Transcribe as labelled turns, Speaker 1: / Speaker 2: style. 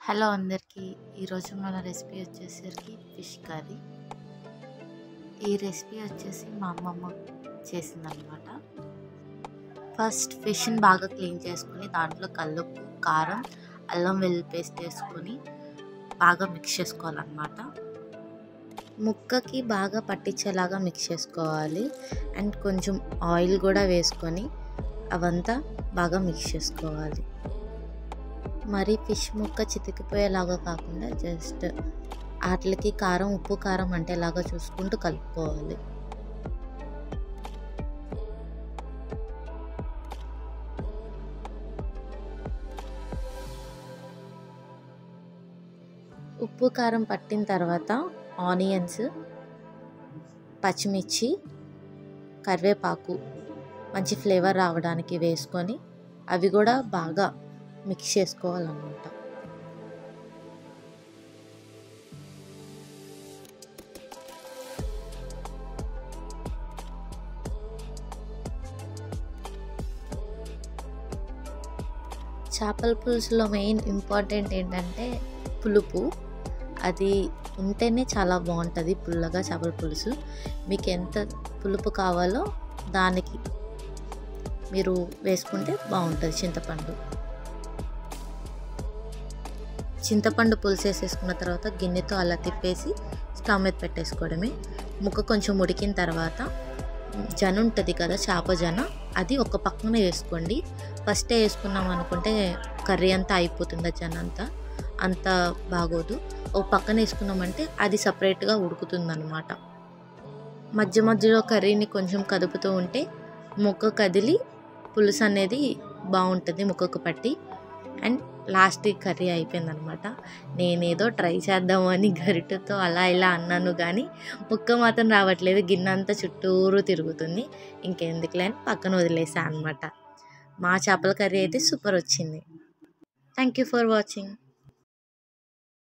Speaker 1: Hello అందరికీ. ఈరోజు మన రెసిపీ వచ్చేసరికి ఫిష్ కర్రీ. ఈ రెసిపీ వచ్చేసి మా అమ్మమ్మ చేసిందనమాట. ఫస్ట్ ఫిష్ని బాగా క్లీన్ చేసుకొని దాంట్లో కల్లుప్పు, కారం, అల్లం వెల్లుల్లి పేస్ట్ వేసుకొని బాగా మిక్స్ చేసుకోవాలన్నమాట. ముక్కకి బాగా పట్టించేలాగా మిక్స్ చేసుకోవాలి. అండ్ కొంచెం ఆయిల్ కూడా వేసుకొని అవంతా బాగా మిక్స్ చేసుకోవాలి. మరి ఫిష్ ముక్క చితికిపోయేలాగా కాకుండా జస్ట్ వాటికి కారం, ఉప్పు, కారం అంటేలాగా చూసుకుంటూ కలుపుకోవాలి. ఉప్పు కారం పట్టిన తర్వాత ఆనియన్స్, పచ్చిమిర్చి, కరివేపాకు మంచి ఫ్లేవర్ రావడానికి వేసుకొని అవి కూడా బాగా మిక్స్ చేసుకోవాలన్నమాట. చేపల పులుసులో మెయిన్ ఇంపార్టెంట్ ఏంటంటే పులుపు. అది ఉంటేనే చాలా బాగుంటుంది పుల్లగా చేపల పులుసు. మీకు ఎంత పులుపు కావాలో దానికి మీరు వేసుకుంటే బాగుంటుంది. చింతపండు పులుసు వేసేసుకున్న తర్వాత గిన్నెతో అలా తిప్పేసి స్టవ్ మీద పెట్టేసుకోవడమే. ముక్క కొంచెం ఉడికిన తర్వాత జన ఉంటుంది కదా, చేప జన, అది ఒక పక్కన వేసుకోండి. ఫస్టే వేసుకున్నాం అనుకుంటే కర్రీ అంతా అయిపోతుంది, జన అంత బాగోదు. ఒక పక్కన వేసుకున్నామంటే అది సపరేట్గా ఉడుకుతుంది అన్నమాట. మధ్య మధ్యలో కర్రీని కొంచెం కదుపుతూ ఉంటే ముక్క కదిలి పులుసు అనేది బాగుంటుంది ముక్కకు పట్టి. అండ్ లాస్ట్ కర్రీ అయిపోయిందనమాట. నేనేదో ట్రై చేద్దామని గరిటెతో అలా ఇలా అన్నాను కానీ ముక్క మాత్రం రావట్లేదు. గిన్నె అంతా చుట్టూరు తిరుగుతుంది. ఇంకెందుకులే అని పక్కన వదిలేసాను అనమాట. మా చేపల కర్రీ అయితే సూపర్ వచ్చింది. Thank you for watching.